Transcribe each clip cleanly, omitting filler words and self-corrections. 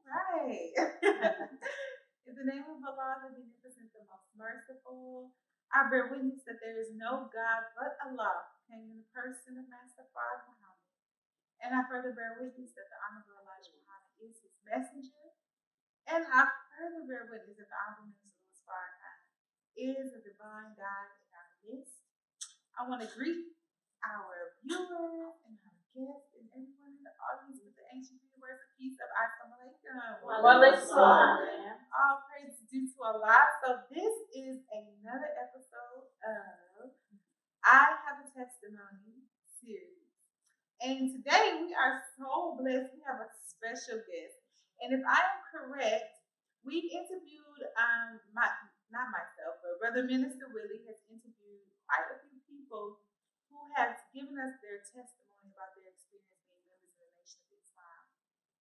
right. In the name of Allah, the Beneficent, the Most Merciful, I bear witness that there is no God but Allah, came in the person of Master Prophet Muhammad. And I further bear witness that the Honorable Elijah Muhammad is his messenger. And I further bear witness that the Honorable Minister Louis Farrakhan is a divine guide in our midst. I want to greet our viewers and our guests and everyone in the audience with the ancient words of peace of Assalamu alaikum. All praise is due to Allah. So this is another episode of I Have a Testimony series. And today we are so blessed. We have a special guest. And if I am correct, we interviewed not myself, but Brother Minister Willie has interviewed quite a few people who have given us their testimony about their experience being members of the Nation of Islam.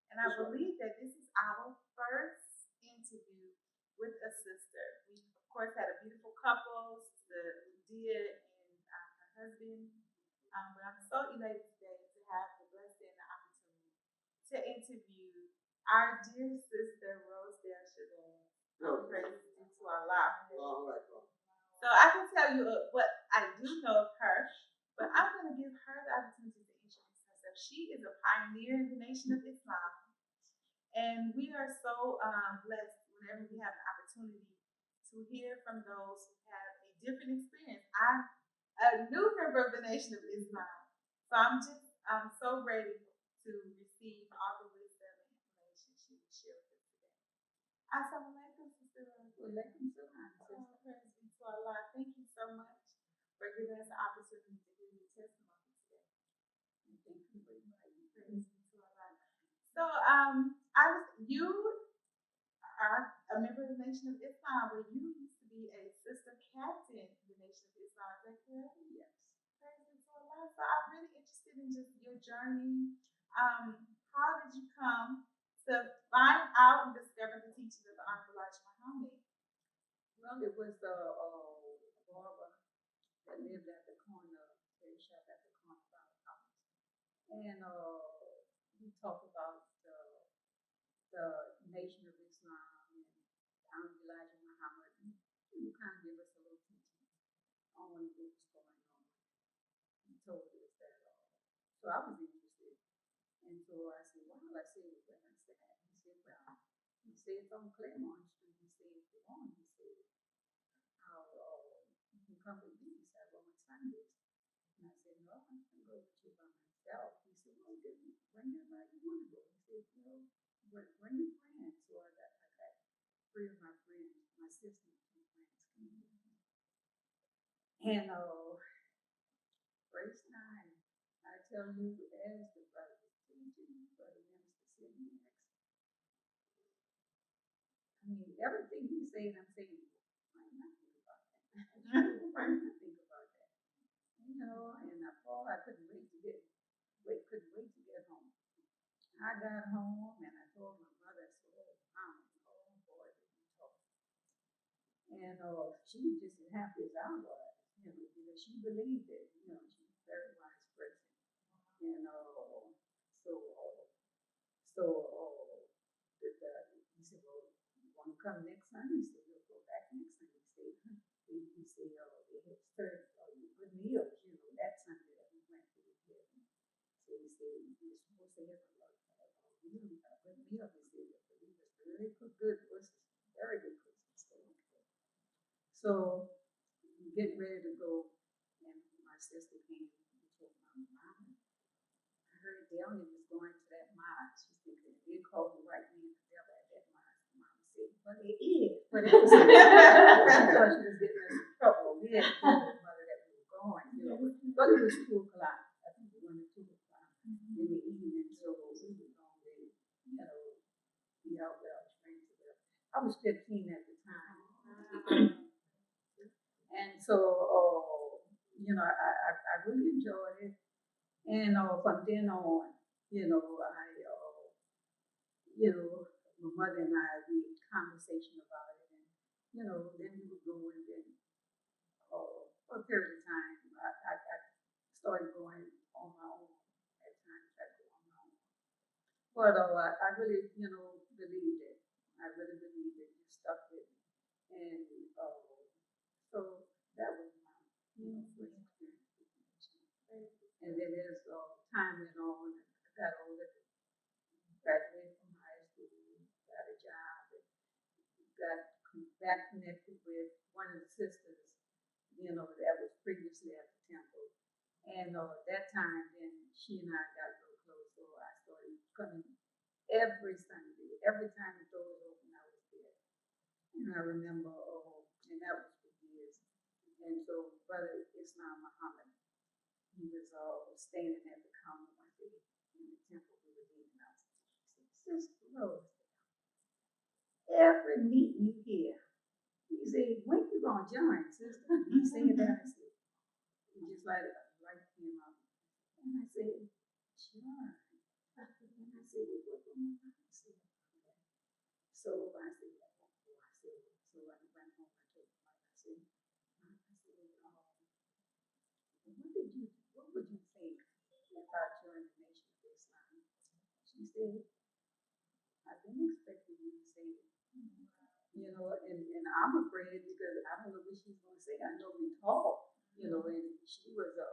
And I believe that this is our first interview with a sister. We, of course, had a beautiful couple, Sister Ludia and her husband. But I'm so elated today to have the blessing and the opportunity to interview our dear sister, Rosedale Shabazz. Praise be to Allah. So I can tell you what I do know of her, but I'm going to give her the opportunity to introduce herself. She is a pioneer in the Nation of Islam. And we are so blessed whenever we have the opportunity to hear from those who have a different experience. I'm a new member of the Nation of Islam, so I'm so ready to receive all the wisdom and information she will share with us today. Assalamu alaikum, Sister Rose. Alaikum salam. Praise be to Allah. Thank you so much for giving us the opportunity to hear your testimony today. And thank you for inviting me. Praise be to Allah. So, you are a member of the Nation of Islam, where you used to be a sister captain in the Nation of Islam. Is that correct? Yes. Praise be to Allah. So, I'm really interested in just your journey. How did you come to find out and discover the teachings of the Honorable Elijah Muhammad? Well, it was a barber that lived at the corner, very shop at the corner of our house. And we talked about the Nation of Islam and Honorable Elijah Muhammad. He kind of gave us a little teaching on what was going on. He told us that. So I was interested. And so I said, well, I said, where is that? He said, it's on Claremont Street. He said, if you want, he said, you can come with me. He said, well, what time is it? And I said, no, I'm going to go with you by myself. He said, well, then bring everybody you want to go. He said, bring your friends. So I got 3 of my friends, my sister and 2 friends coming with me. And first time, I tell you, as the brother was teaching, Brother Minister said next. I mean, everything he said, I'm saying, why not think about that? Why not think about that? You know, and I couldn't wait to get home. I got home and I told my mother, I said, oh boy, did we talk. And she was just as happy as I was, because she believed it. She's a very wise person. And he said, well, you want to come next Sunday? He said, we'll go back next Sunday. He said, they had served good meals, that Sunday that we went to the building. So he said, you're supposed to have a good meal. He said, the believers really cook good. It was very good cooking. So we get ready to go, and my sister came and told my mom, I heard Delia was going to that mosque. She said, they called the white man to Delia at that mosque. Mom said, well, it is. But it was, I thought she was getting us in trouble. We had to tell her mother that we were going, But it was 2 o'clock. I think we went at 2 o'clock in the evening. So we were going to, be out there. I was 15 at the time. And so, I really enjoyed it. And from then on, my mother and I, we had conversation about it. And, then we would go and then, for a period of time, I started going on my own at times. I go on my own. But I really, believed it. I really believed it. You stuck with me. And so that was my first experience with mission. And then as time went on, I got older, graduated from high school, got a job, and got back connected with one of the sisters, that was previously at the temple. And at that time, then she and I got real close, so I started coming every Sunday. Every time the door was open, I was there. And I remember, and that was for years. And so Brother Islam Muhammad, he was standing at the counter one day in the temple we were in. And I said, Sister Rose, every meeting you hear, he said, when you gonna join, sister? He said that. I said, just like a light came up. And I said, join. And I said, well, what am I going to say? So I said, so I went home and told my wife, what would you think about joining the Nation of Islam? She said, I've been expecting you to say it. And I'm afraid because I don't know what she's going to say. I know we talk, and she was a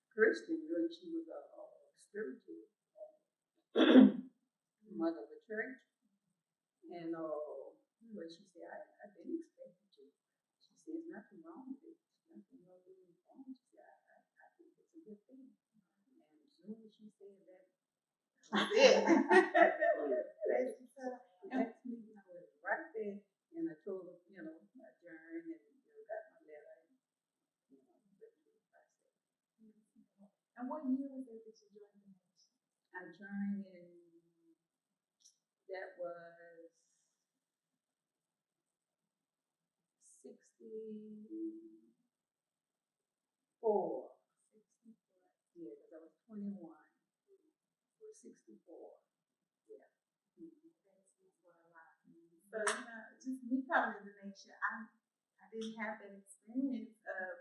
Christian, really. She was a spiritual mother of the church. And but she said, I've been expecting you. She said, there's nothing wrong with it. Nothing wrong with it. She said, I think it's a good thing. And as soon as she said that, the next meeting I was right there, and I told her, I adjourned and got my letter. And what year was it that you joined the nation? I joined that was 64. Yeah, because I was 21. Or 64. Yeah. So, just me coming to the nation, I didn't have that experience of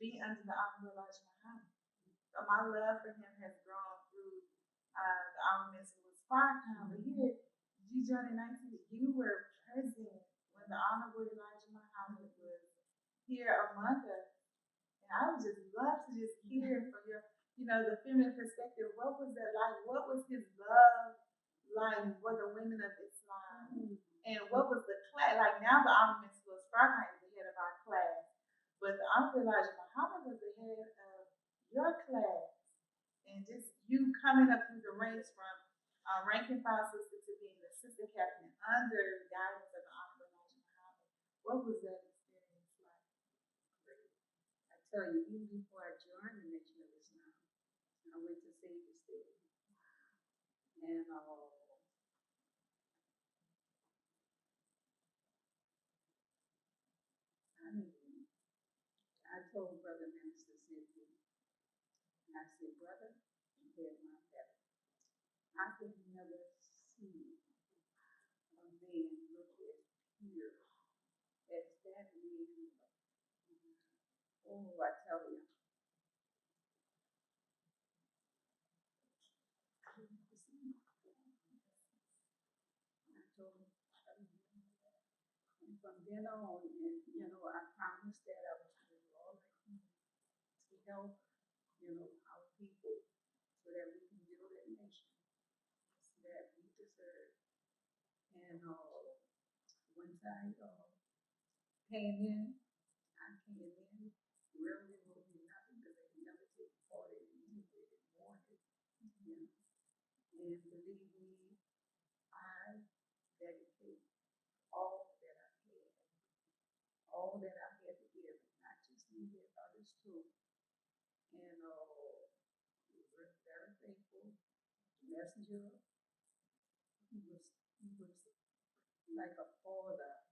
being under the Honorable Elijah Muhammad. So my love for him has grown through the Honorable Spark. But here, you joined in 19, you were present when the Honorable Elijah Muhammad was here among us. And I would just love to just hear from your, the feminine perspective. What was that like? What was his love like for the women of Islam? And what was the class? Like now the Honorable Spark is the head of our class. But the Honorable Elijah Muhammad was the head of your class. And just you coming up through the ranks from rank and file sister to being the assistant captain under the guidance of the Honorable Elijah Muhammad. What was that experience like? Great. I tell you, even before I joined the Nation of Islam, I went to Savior State. And I told Brother Minister Cynthia, and I said, Brother, here's my heaven. I could never see a man look as pure as that man. Oh, I tell you. I told him, and from then on, and I promised that I was going to do all I can to help, our people so that we can build a nation that we deserve. And once I came in, really moving nothing because they never take part in anything they didn't want it. And believe me, I dedicate all that I had, all that I had to give, not just me, but others too. And we're very thankful. Messenger, he was like a father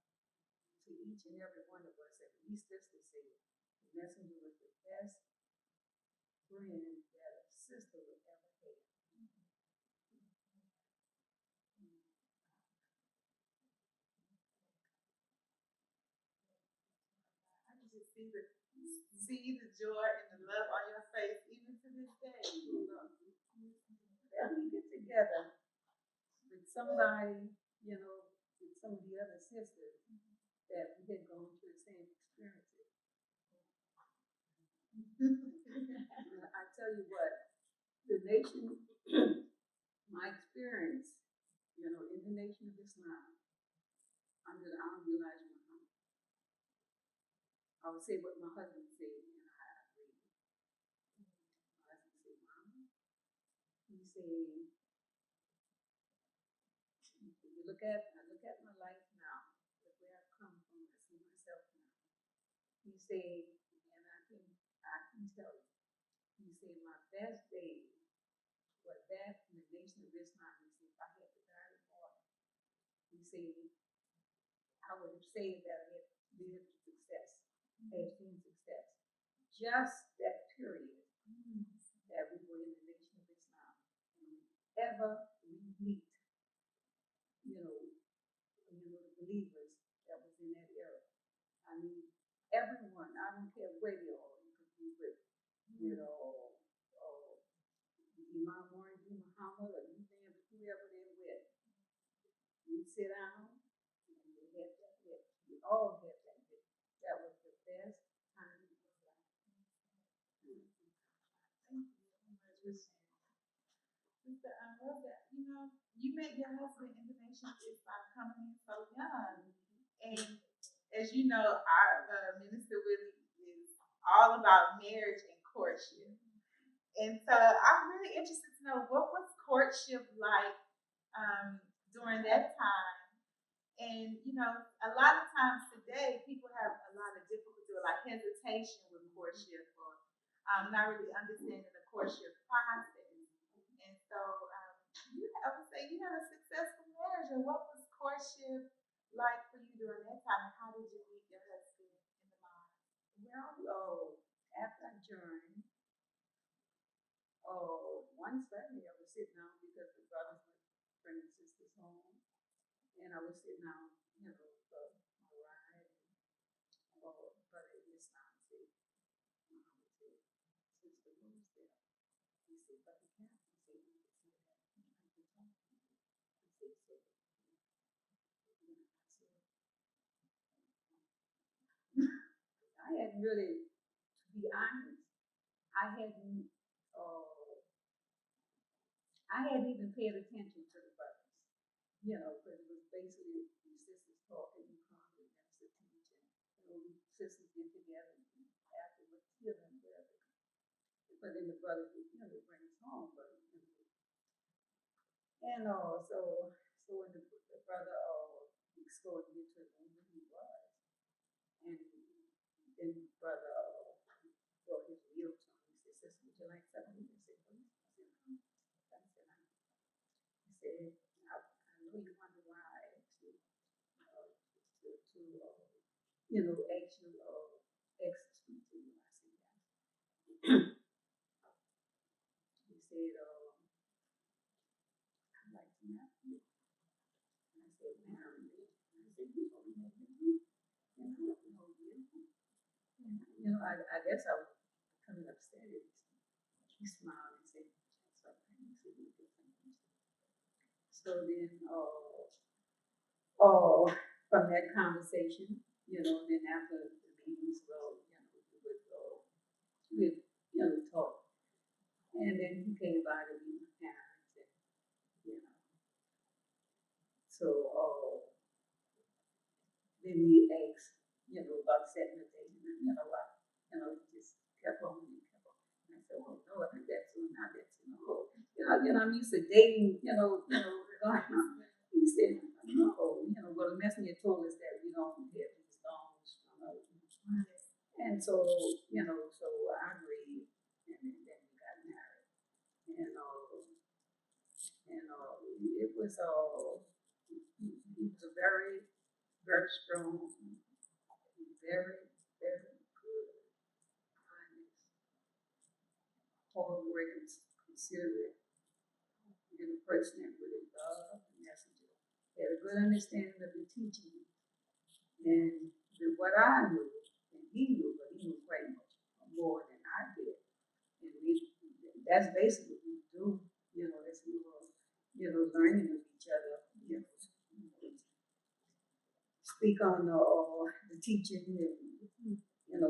to each and every one of us. At least this to say, the messenger was the best friend that a sister would ever have. I can just see the joy and the love on your face, even to this day. That we get together somebody, with some of the other sisters that we had gone through the same experiences. I tell you what, the nation, my experience, in the nation of Islam, I don't realize Muhammad. I would say what my husband said, and I agree. My husband said, Muhammad, he said, I look at my life now, look where I've come from, I see myself now. He said, and I can tell you, he said, my best days were that in the nation of Islam. He said, if I had to die tomorrow, he said, I would have said that I had lived success, had seen success. Just that period that we were in the nation of Islam. Whenever we meet, the believers that was in that era. I mean, everyone, I don't care where they are, you could be with, Imam Morgan, Muhammad, or you name it, whoever they're with. You sit down, and you had that hit. We all had that hit. That was the best time of my life. Thank you so much for sharing. Sister, I love that. You met your husband in the nation of Islam coming in so young. And as you know, our Minister Willie is all about marriage and courtship. And so I'm really interested to know what was courtship like during that time. And a lot of times today, people have a lot of difficulty or like hesitation with courtship or not really understanding the courtship process. And so I would say you had a successful marriage. And what was courtship like for you during that time? And how did you meet your husband in the mind? Well, after I joined, one Sunday I was sitting down because the brothers were bringing sisters home, and I was sitting down, for my ride, and brother Islam said, Muhammad said, Sister, who's there? He said, Brother Cap. I said, you can say that. I can talk to you. I said, so, I hadn't really, to be honest, I hadn't even paid attention to the brothers, because it was basically sisters talking, you come with them to teach, and sisters get together and afterwards healing whatever. But then the brothers, bring us home, but and so when the brother escorted me to the room where he was, and then the brother brought his meal to him. He said, Sister, would you like something? I said, please. I said, he said, I know you wonder why I asked you to ask you exit to you. I said, yeah. He said, I'd like to marry you. And I said, marry me? I said, you don't know me. And I don't know you. And, I guess I was coming upstairs. He smiled and said, something. He said, you did something. So then, from that conversation, then after the meetings, we'd talk. And then he came by to meet my parents, and, so, then he asked, about setting the date, and he just kept on and kept on. And I said, oh, no, I think that's soon, not that soon. I'm used to dating, He said, no, well, the messenger told us that we don't have these songs. And so, so I agreed, and then we got married. And it was he was a very, very strong, very, very good, honest, hard-working, considerate, and a person that really loved the messenger. He had a good understanding of the teaching, and what I knew, and he knew, but he knew quite much more than I did. And that's basically what we do, as we were, learning of each other speak on the teaching and,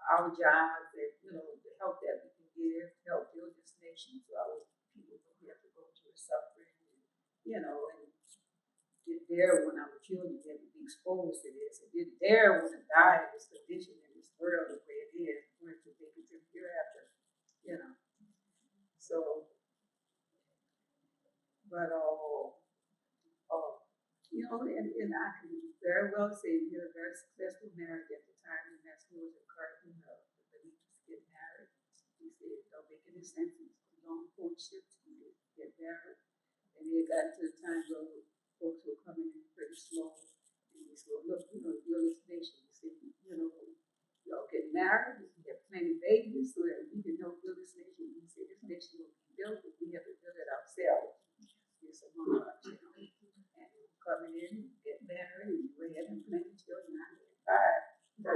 our jobs and, the help that we can give to help build this nation so our people don't have to go through suffering, and did there when our children get to be exposed to this, and did there when to die in this condition in this world the way it is, when to take it to the hereafter, you know. So, but and I can very well say we had a very successful marriage at the time, and that's who was encouraging the believers to get married. He said, it don't make any sense in long courtship to get married. And it got to the time where folks were coming in pretty slow. And he said, look, you're this nation. He said, y'all get married, you get plenty of babies so that we can help build this nation. He said, this nation will be built, but we have to build it ourselves. It's among us, And coming in, get married, and we had plenty of children. I had 5.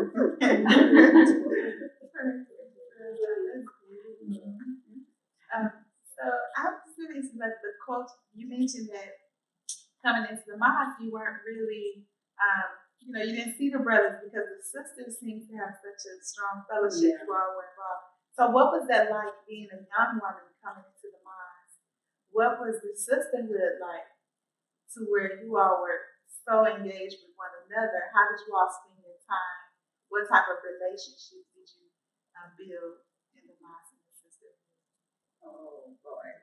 So I'm curious, like the culture, you mentioned that coming into the mosque, you weren't really, you didn't see the brothers because the sisters seemed to have such a strong fellowship. You all were involved. So what was that like being a young woman coming into the mosque? What was the sisterhood like to where you all were so engaged with one another? How did you all spend your time? What type of relationship did you build in the mosque and the sisterhood? Oh boy!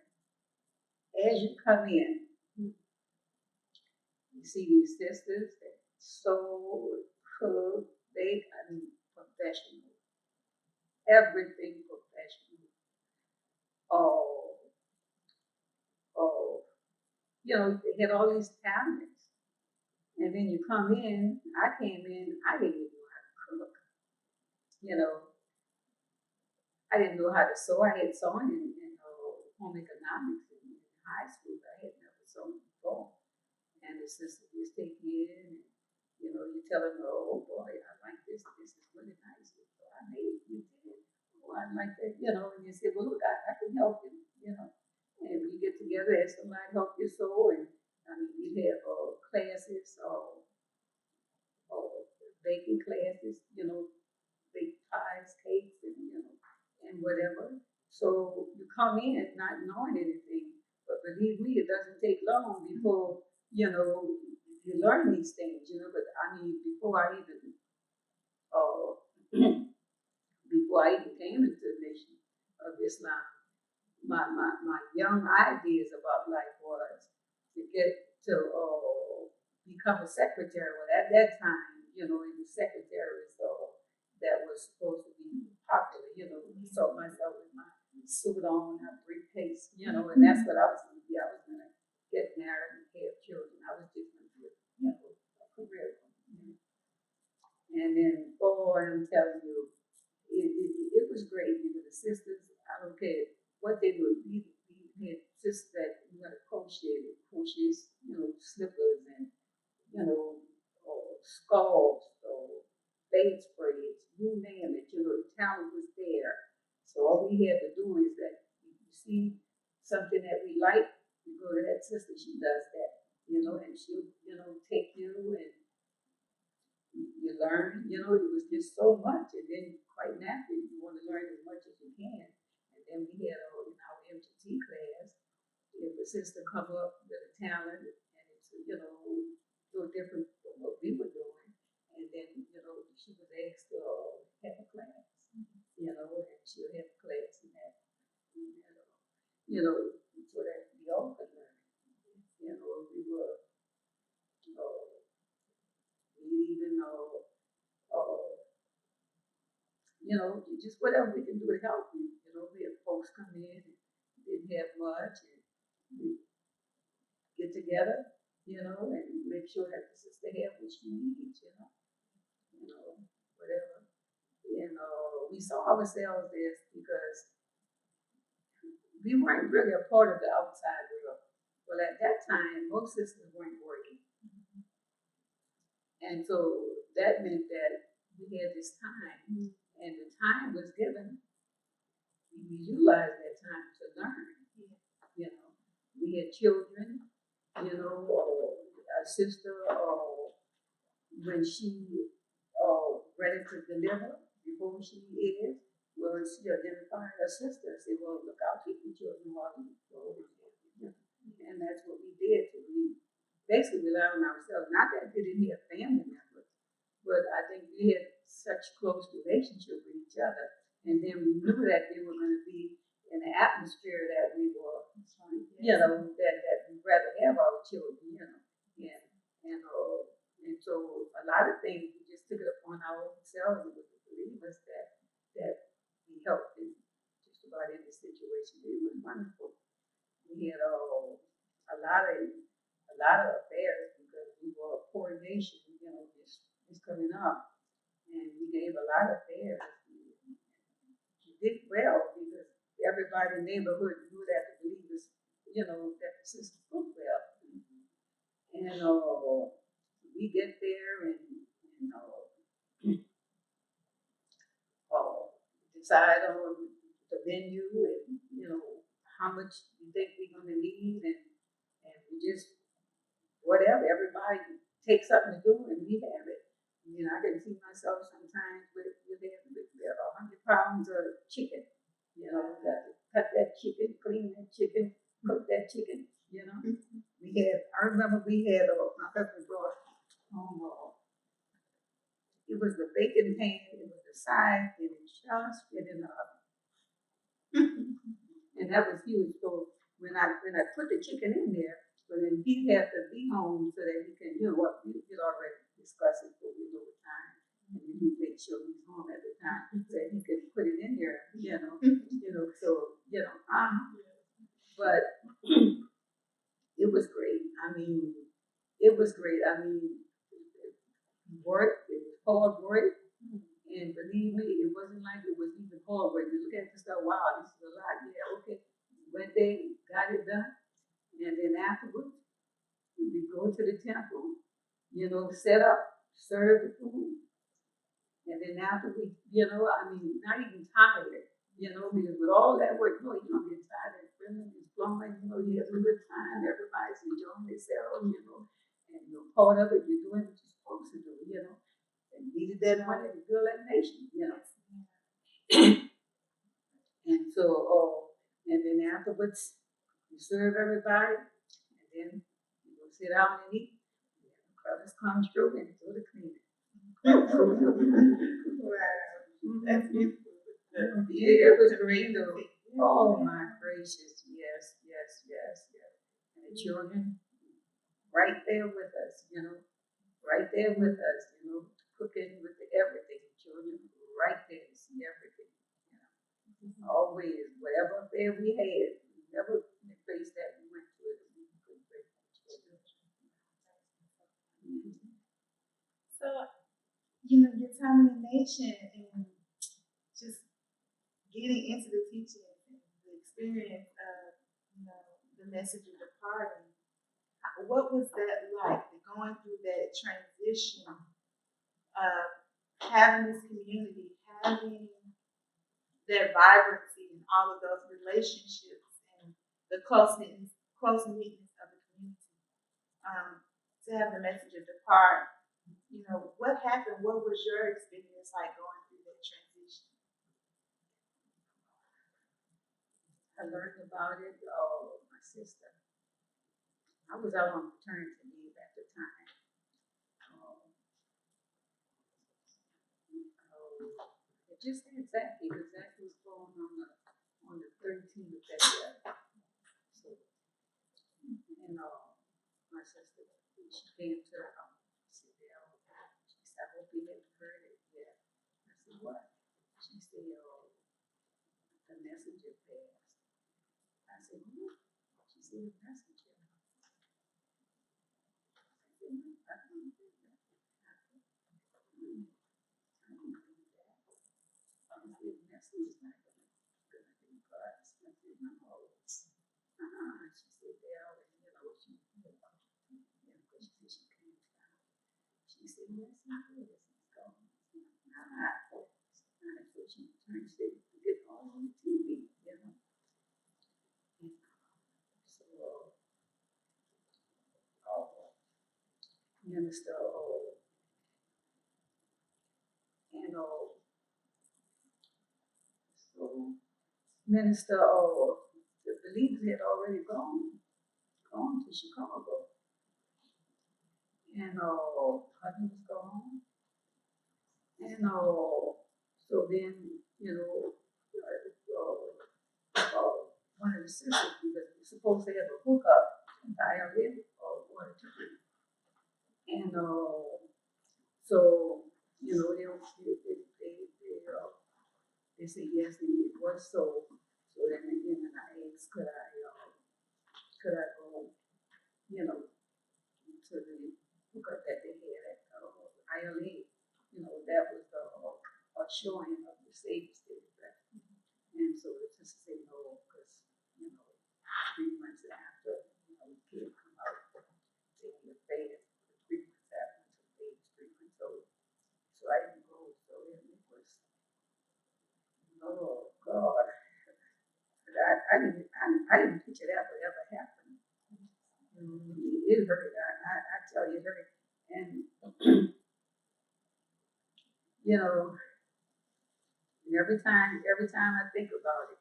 As you come in, you see these sisters that so cook, professional, everything professional. Oh, oh, they had all these talents. And then you come in, I came in, I didn't even know how to cook. I didn't know how to sew. I had sewn in home economics in high school, but I had never sewn before. And the sister just take you in, and you tell them, oh boy, I like this. This is really nice. So I made it. You did. Oh, I like that. And you say, well, look, I can help you. And we get together and somebody help you sew, and we have classes, baking classes. Bake pies, cakes, and whatever. So you come in not knowing anything, but believe me, it doesn't take long before you learn these things. But before I even came into the nation of Islam, my young ideas about life was to get to become a secretary. Well, at that time, it was secretary, so that was supposed to be popular. So myself with my suit on, my briefcase, and that's what I was going to be. I was going to get married and have children. I was just going to be, a career. And then, I'm telling you, it was great. The sisters, I don't care what they would be. We had sisters that crochet, slippers and, scarves, face braids, you name it, the talent was there. So all we had to do is that if you see something that we like, you go to that sister, she does that, and she'll, take you and you learn, it was just so much. And then quite naturally, you want to learn as much as you can. And then we had in our MTT class, if a sister come up with a talent and it's, so different from what we were doing. And then, she was asked to have a class, and she'll have a class in that, so that we all could learn. We were, we even just whatever we can do to help you. We have folks come in and didn't have much, and we get together, and make sure that the sister have what she needs, whatever. And we saw ourselves as because we weren't really a part of the outside world. Well, at that time, most sisters weren't working. And so that meant that we had this time, and the time was given. We utilized that time to learn. We had children, a sister when she ready to deliver, before she is, well, she identified her sister. Said, well, look, I'll keep your children while you go over here. And that's what we did. So we basically relied on ourselves. Not that we didn't have family members, but I think we had such close relationship with each other. And then we knew that they were going to be in an atmosphere that we were, that we'd rather have our children, and so a lot of things we just took it upon ourselves and with the believers that we helped in just about any situation. It was wonderful. We had a lot of affairs because we were a poor nation, just coming up, and we gave a lot of affairs. We did well because everybody in the neighborhood knew that the believers, that the sister cooked well, and we get there and decide on the venue and how much you think we're going to need, and we just whatever everybody takes something to do and we have it. I can see myself sometimes with 100 pounds of chicken. Got to cut that chicken, clean that chicken, cook that chicken. I remember we had my husband brought home. It was the bacon pan, it was the side, and it just fit in the oven. And that was huge. So when I put the chicken in there, so then he had to be home so that he can, we had already discussed it, but we know the time. And then he make sure he's home at the time so that he could put it in there, but it was great. It was great. Work, it was hard work. And believe me, it wasn't like it was even hard work. You look at this stuff, wow, this is a lot. Yeah, okay. Went there, got it done. And then afterwards, we go to the temple, set up, serve the food. And then after we, not even tired, because with all that work, you don't get tired. It's flowing, you have a good time. Everybody's enjoying themselves, and you're part of it. You're doing what you're supposed to do, and needed that money to build that nation, And so, and then afterwards, you serve everybody, and then you go sit down and eat. Brothers come through and do the cleaning. Wow, that's beautiful. Yeah, it was great though. Oh my gracious, yes. And the children right there with us, cooking with everything. The children right there to see everything. Always, whatever affair we had, we never faced that. We went to it. So, your time in the nation and just getting into the teaching and the experience of, the message of the party, what was that like, going through that transition of having this community, having that vibrancy and all of those relationships and the closeness of the community, to have the message of depart. What happened? What was your experience like going through that transition? I learned about it. My sister. I was out on maternity leave at the time. Just exactly was going on the 13th of February. So, and my sister, she came to sit there. She said, "I hope you haven't heard it yet." I said, "What?" She said, "The messenger passed." I said, "Who?" She said, "The messenger." I said, "No, I don't think that." I don't believe that. I said, "The messenger's not gonna do us." I said, "No." She said, "Dale," she said she came down. She said, "Yes, he is. He's gone." So she turned to get all on the TV, So, Minister minister, the leaders had already gone to Chicago. And Hutton was gone. And so then, one of the sisters, because we're supposed to have a hookup in the IRA or one or two. And so, they said yes, and it was so. So then again, and I asked, could I go, to the hookup that they had at ILA? That was a showing of the Savior's Day, right? And so the sister said no, because 3 months after, the kid come out, they were fed 3 months after, until the baby's 3 months old. So I didn't go. So it was, oh God, I didn't picture that would ever happen. It hurt. I tell you, it hurt. And and every time I think about it,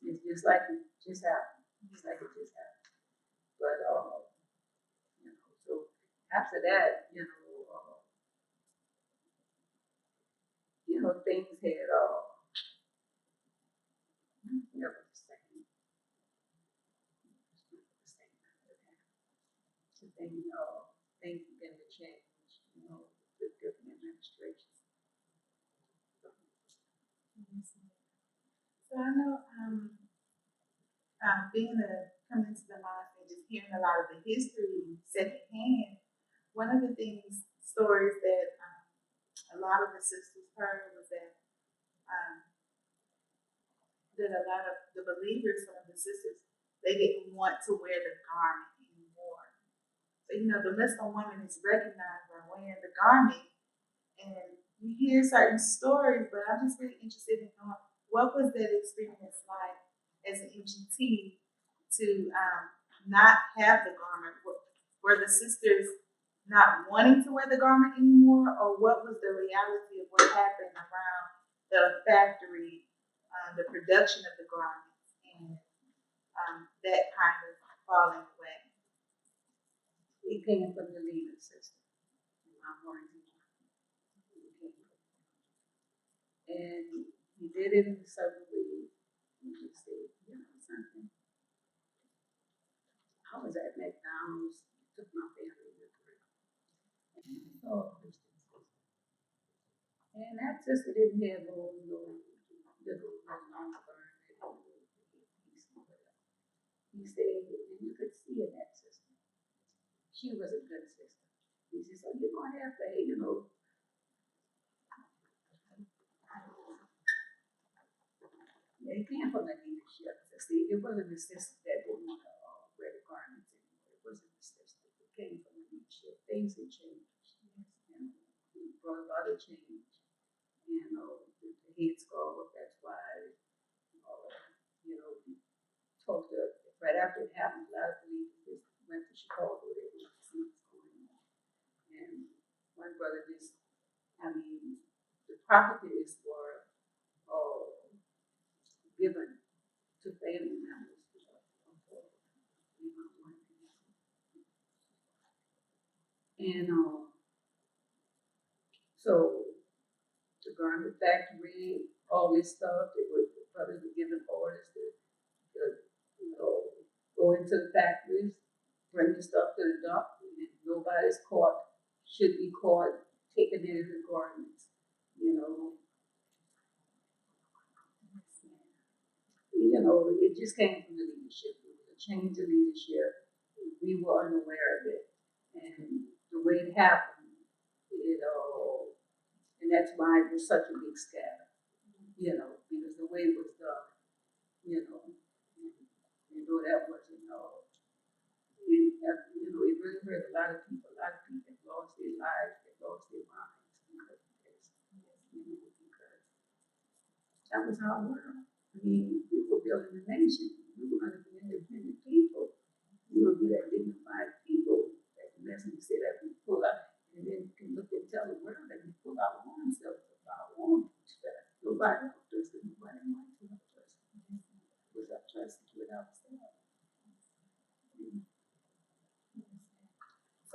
it's just like it just happened. It's like it just happened. But so after that, things had never the same. The same after that. So things began to change, with different administrations. So I know coming into the mosque and just hearing a lot of the history secondhand, one of the stories that a lot of the sisters heard was um, that a lot of the believers, some of the sisters, they didn't want to wear the garment anymore. So, the Muslim woman is recognized by wearing the garment. And you hear certain stories, but I'm just really interested in knowing what was that experience like as an MGT to not have the garment? Were the sisters not wanting to wear the garment anymore, or what was the reality of what happened around the factory, the production of the garments, and that kind of falling away? It came from the leader system. And he did it in such a way. He just said, something. I was at McDonald's, took my family with me. And that sister didn't have no little long burn. He said, and you could see in that sister. She was a good sister. He said, so you're going to have to, It came from the leadership. See, it wasn't the sisters that didn't want to wear the garments anymore. It wasn't the sisters. It came from the leadership. Things had changed. It brought a lot of change. The heads go. That's why, we talked to, right after it happened, a lot of believers went to Chicago. They wanted to see what's going on. And one brother the properties were given to family members. And so the garment factory, all this stuff, the brothers were given orders to go into the factories, bring the stuff to the dock, and nobody's should be caught taking any of the garments, it just came from the leadership. It was a change of leadership. We were unaware of it. And the way it happened, and that's why it was such a big scatter, because the way it was done, that wasn't, it really hurt a lot of people. A lot of people lost their lives, they lost their minds because of this, because that was our world. We were building a nation. We were going to be independent people. We would be that dignified people that can listen to say that we pull out, and then can look and tell the world that we pull our own selves of our own stuff. Nobody else does it. Nobody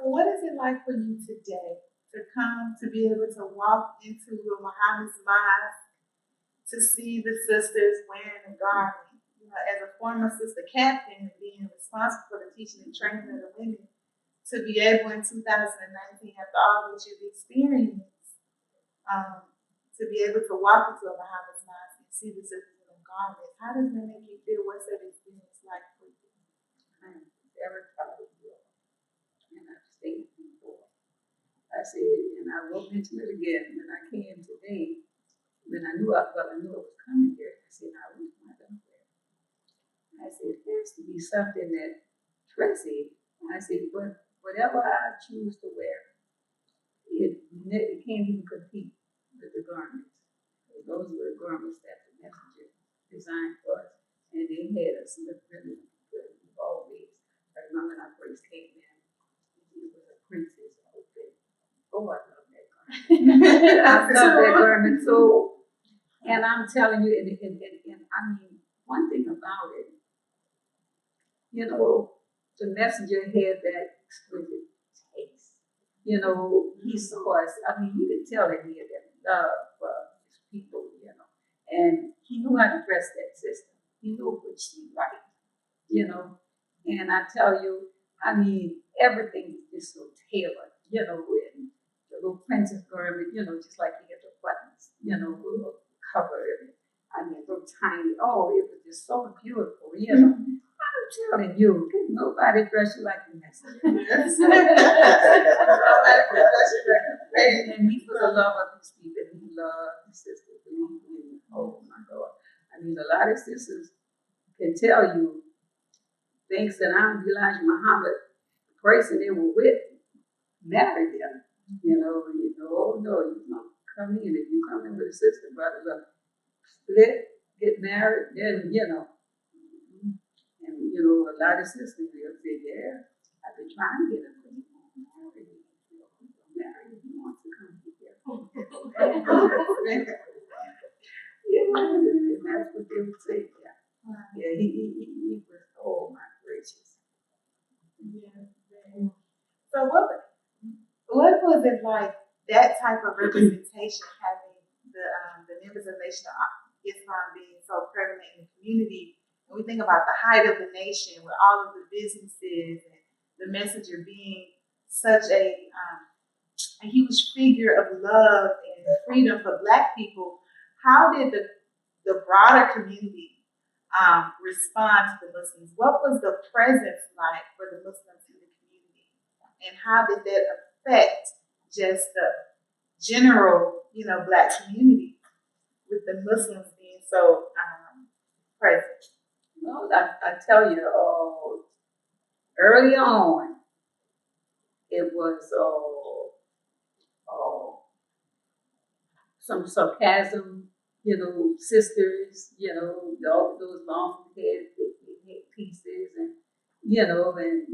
what is it like for you today to come to be able to walk into a Muhammad's mosque to see the sisters wearing a garment? You know, as a former sister captain and being responsible for the teaching and training of the women, to be able in 2019, after all that you've experienced, to be able to walk into a Muhammad's mosque and see the sisters in a garment, how does that make you feel? What's that experience like for you? I'm very proud of you. And I've stated before. I said, and I will mention it again, when I came today, when I knew I was coming here, I said, I was not going to wear. I said, it has to be something that dressy. I said, but whatever I choose to wear, it can't even compete with the garments. Those were the garments that the messenger designed for us. And they had us look really good always. I remember when I first came in, it was a princess outfit. Oh, I love that garment. I love that garment. So, and I'm telling you, and I mean, one thing about it, you know, the messenger had that exquisite taste. You know, he saw us. I mean, you could tell that he had that love for his people, you know. And he knew how to dress that system. He knew what she liked, you know. And I tell you, I mean, everything is just so tailored, you know, and the little princess garment, you know, just like he had the buttons, you know, covered. I mean, little tiny. Oh, it was just so beautiful, you know. I'm telling you, nobody dress you like the messenger. And he was a lover of his people. He loved his sisters. Oh my God. I mean, a lot of sisters can tell you things that I'm Elijah Muhammad, the person they were with, married them. You know, oh no, you don't come in. If you come in with a sister, brother, look, split, get married, then, you know. And, you know, a lot of sisters will say, yeah, I've been trying to get her to marry if he wants to come here. Yeah, and that's what they would say. Yeah, yeah, he was, oh my gracious. Yeah. So what was it like, that type of representation, having the members of Nation of Islam being so prevalent in the community? And we think about the height of the nation with all of the businesses and the messenger being such a huge figure of love and freedom for Black people. How did the broader community respond to the Muslims? What was the presence like for the Muslims in the community? And how did that affect just the general, you know, Black community with the Muslims being so present? Well, I tell you, early on, it was some sarcasm, you know, sisters, you know, all those long head pieces, and you know, and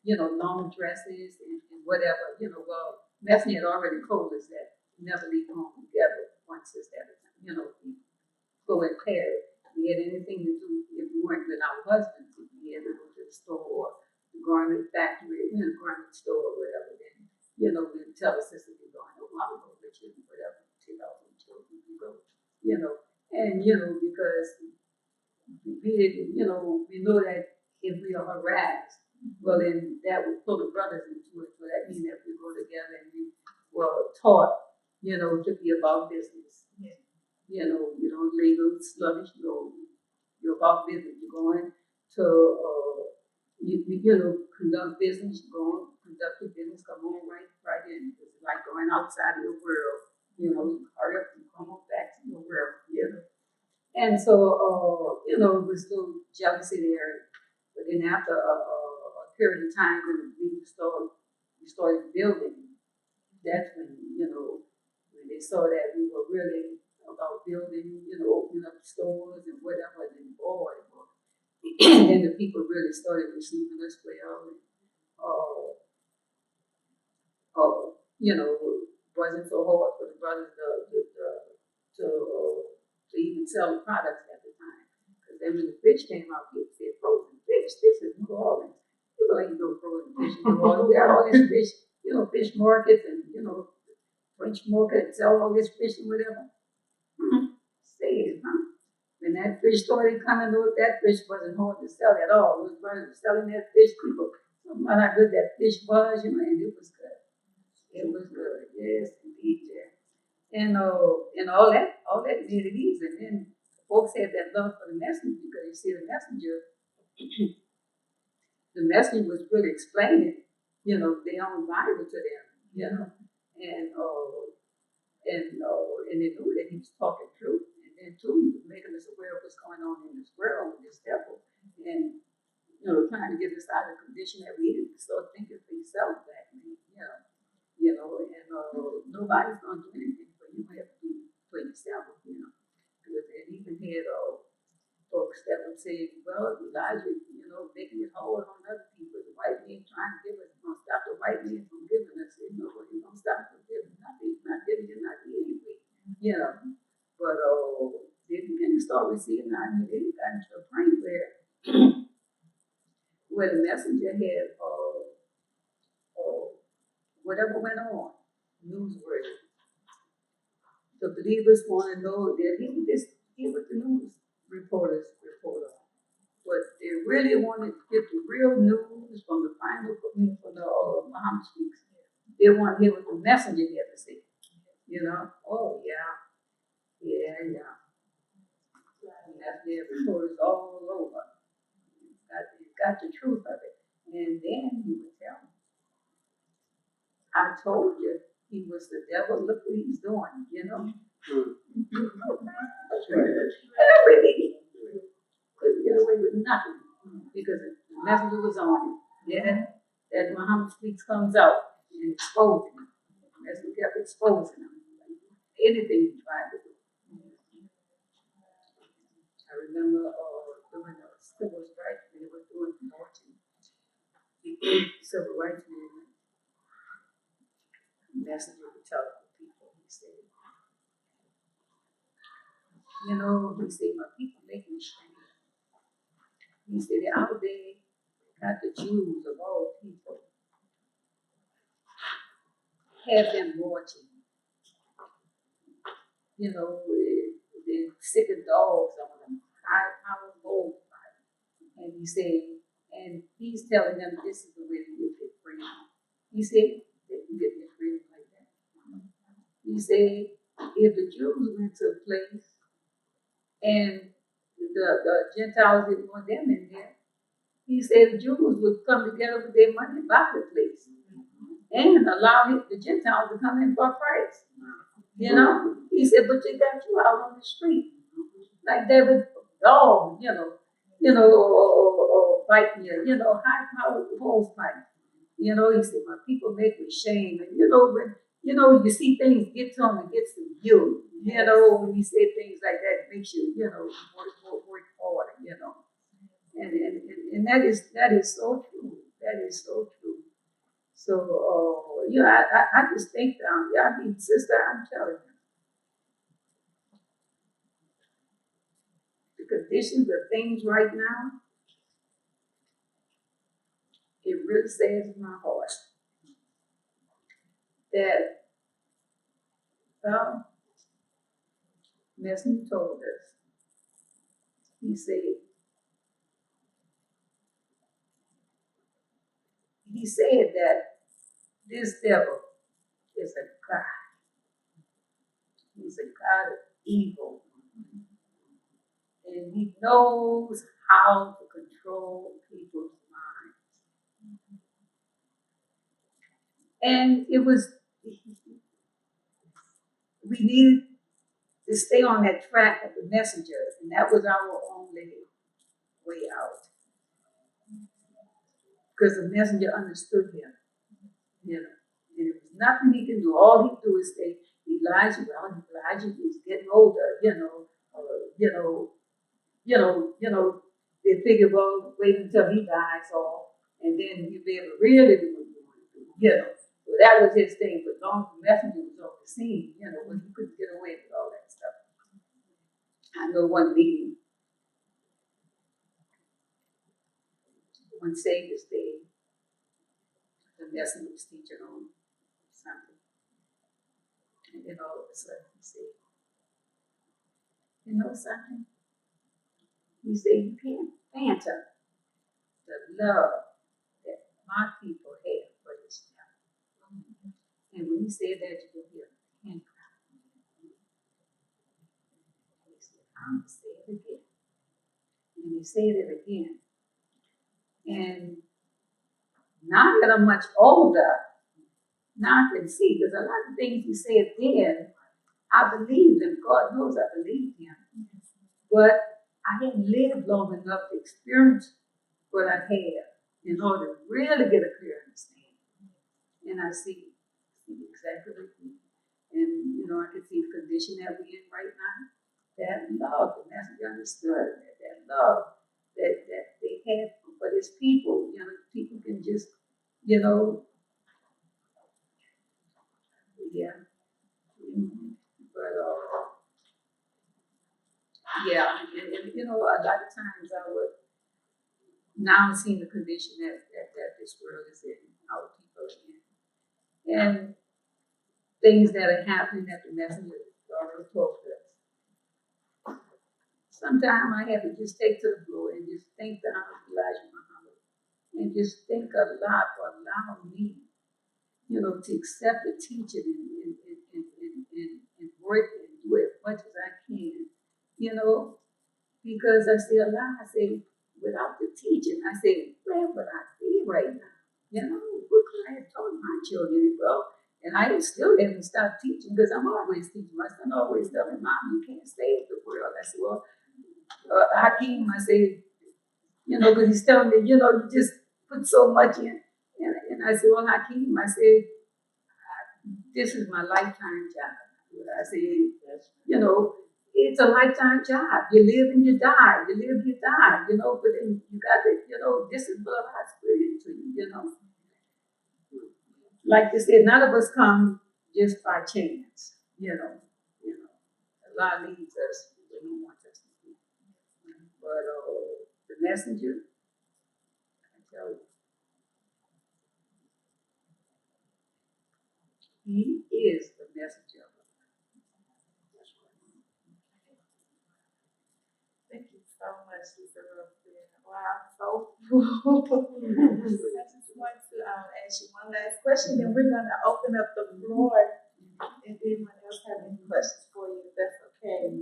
you know, long dresses and whatever, you know. Well, Messenger had already told us that never leave home together, one sister at a time. You know, we go in pairs. We had anything to do if we weren't with our husbands. If we had to go to the store or the garment factory, you know, garment store or whatever, then you know, we'd tell the sister we're going, oh, I'll go with you, whatever, take out the children, we go, you know, and you know, because you know, we know that if we are harassed, well, then that would pull the brothers into it. So that means that we go together and we were taught, you know, to be about business. Yeah. You know, legal, sluggish, you're about business. You're going to, you know, conduct business. You go on, conduct your business. Come on, right in. It's like going outside of your world. You know, you hurry up and come on back to your world. You know. And so, you know, there was still jealousy there. But then after a period of time when we started building, that's when, you know, when they saw that we were really about building, you know, opening up stores and whatever, and boy, and then the people really started receiving us well. And, you know, wasn't so hard for the brothers to even sell the products at the time. Because then when the fish came out, they said frozen fish. fish. This is New Orleans. People ain't no frozen fish in New Orleans. We got all this fish, fish markets and, French market sell all this fish and whatever. Say it, huh? When that fish started coming out, that fish wasn't hard to sell at all. It was running, selling that fish, people, about how good that fish was, and it was good. It was good, yes, indeed, yeah. And all that made it easy. And then folks had that love for the messenger because you see the messenger was really explaining, their own Bible to them, and and they knew that he was talking truth. And then too, he was making us aware of what's going on in this world with this devil, and trying to get us out of the condition that we need to start thinking for yourself back, and nobody's gonna do anything for you. You have to do for yourself, Because they even had folks that would say, well, Elijah, making it hard on other people. The white man trying to give us, gonna stop the white man from giving us. He's gonna stop from giving nothing. He's not giving you nothing anyway. But they began to start receiving that. I mean, they got into a point where the messenger had whatever went on, newsworthy. The believers want to know that he would just hear what the news reporters report on. But they really wanted to get the real news from the final, from the Muhammad speaks. They want to hear what the messenger had to say. Oh yeah, yeah, yeah. And that's their reporters all over. Got the truth of it. And then he would tell them, I told you he was the devil. Look what he's doing, Everything. Couldn't get away with nothing because the messenger was on him. Yeah, that Muhammad speaks comes out and exposing him. As we kept exposing him, anything he tried to do. I remember doing a civil rights, they were doing marching, civil rights movement. The messenger would tell the people, he said, my people make me shame. He said, out there, got the Jews of all people, have them marching. They're sick of dogs on them, high-powered bulls. And he said, and he's telling them this is the way to get their freedom. He said, they can get their freedom like that. He said, if the Jews went to a place and the Gentiles didn't want them in there, he said the Jews would come together with their money and buy the place and allow the Gentiles to come in for a price. He said, but they got you out on the street like they were dogs, or fighting you, high-powered bulls fighting. He said, my people make me shame. And, when, you see things get to them, it gets to you. When you say things like that, it makes you, work harder, And that is so true. That is so true. So, I just think, sister, I'm telling you, the conditions of things right now, it really saddens my heart that Messenger told us. He said that this devil is a god. He's a god of evil. And he knows how to control people's minds. And we needed to stay on that track of the messenger, and that was our only way out. Because the messenger understood him, and there was nothing he can do. All he could do is say, Elijah is getting older, they figure, well, wait until he dies off, and then you'll be able to really do what you want to do, So that was his thing. But long as the messenger was on the scene, when he couldn't get away with all that stuff. I know one meeting, One Savior's Day, the messenger was teaching on something. And then all of a sudden he said, you know something? He said, you can't phantom the love that my people have for this town. And when he said that, you could hear a hand clap. He said, I'm going to say it again. And he said it again. And now that I'm much older, now I can see, because a lot of things he said then, I believed him. God knows I believed him. But I hadn't lived long enough to experience what I had in order to really get a clear understanding. And I see exactly what he means. And, I can see the condition that we're in right now. That love, and that's what you understood, that love that they had for his people. People can just, yeah. But, yeah, and a lot of times I would, now I'm seeing the condition that this world is in, our people are in. And things that are happening that the messenger already told us. Sometimes I have to just take to the floor and just thank the Honorable Elijah Muhammad and just thank Allah for allowing me, to accept the teaching and work and do as much as I can, because I say Allah, I say, without the teaching, I say, where would I be right now? What could I have taught my children? Well, and I still haven't stopped teaching because I'm always teaching. My son always telling Mom, you can't save the world. I said, well, Hakeem, I say, because he's telling me, you just put so much in. And I said, well, Hakeem, I said, this is my lifetime job. I said, it's a lifetime job. You live and you die. You live, you die, but then you got to, this is what God's created to you, Like you said, none of us come just by chance, Allah leads us where He wants us to be. But the messenger, I tell you, he is the messenger of Allah. Thank you so much, Sister Rosie. Wow, so cool. I just want to ask you one last question, then we're going to open up the floor if anyone else have any questions for you, if that's okay.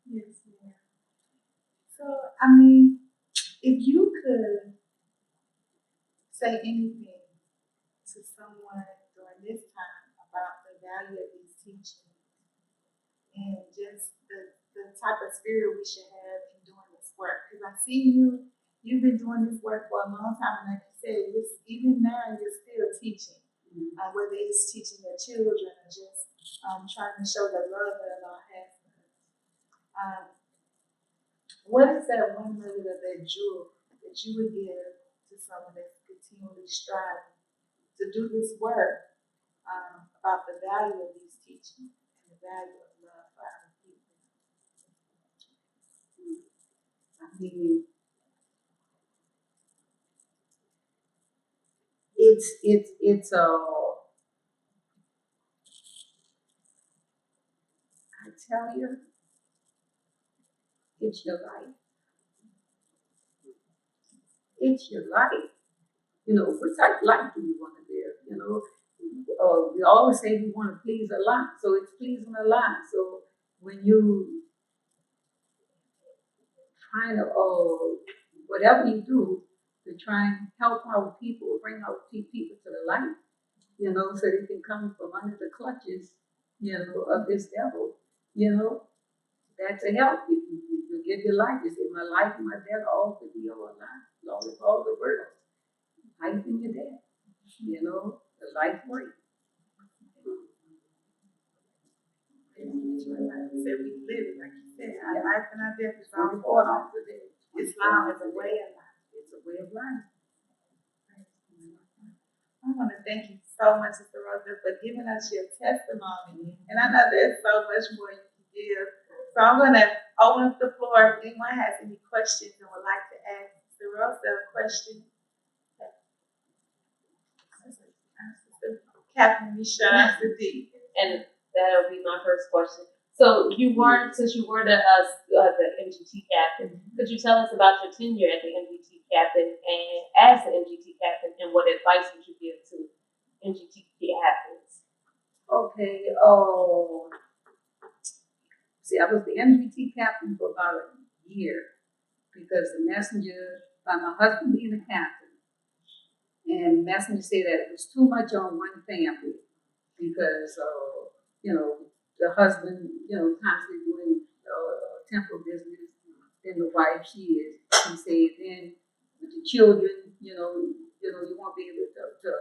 Yes, ma'am. So, if you could say anything to someone during this time about the value of these teachings and just the type of spirit we should have in doing this work. Because I see you've been doing this work for a long time, and like you said, even now you're still teaching, whether it's teaching your children or just trying to show the love that Allah has for us. What is that one nugget of that jewel that you would give to someone that's continually striving to do this work about the value of these teachings and the value of love for other people? I mean, it's I tell you, it's your life. It's your life. What type of life do you want to live? We always say we want to please Allah, so it's pleasing Allah. So when you trying to, whatever you do to try and help our people, bring our people to the light, so they can come from under the clutches, of this devil, that's a help. You give your life. You say, my life and my death all to be Allah, Lord of all the world. Life in your death, the life work. Like you said, we live it, like you said, our life and our death is all going on today. Islam is a way of life. It's a way of life. I want to thank you so much, Sister Rosa, for giving us your testimony. And I know there's so much more you can give. So I'm going to open up the floor if anyone has any questions and would like to ask Sister Rosa a question. Captain Misha Sadiq. And that'll be my first question. So since you were the MGT captain, could you tell us about your tenure at the MGT captain and as the MGT captain, and what advice would you give to MGT captains? Okay. See, I was the MGT captain for about a year because the messenger, by my husband being the captain, and the messenger said that it was too much on one family because, the husband, constantly doing temple business, then the wife, he said, then with the children, you won't be able to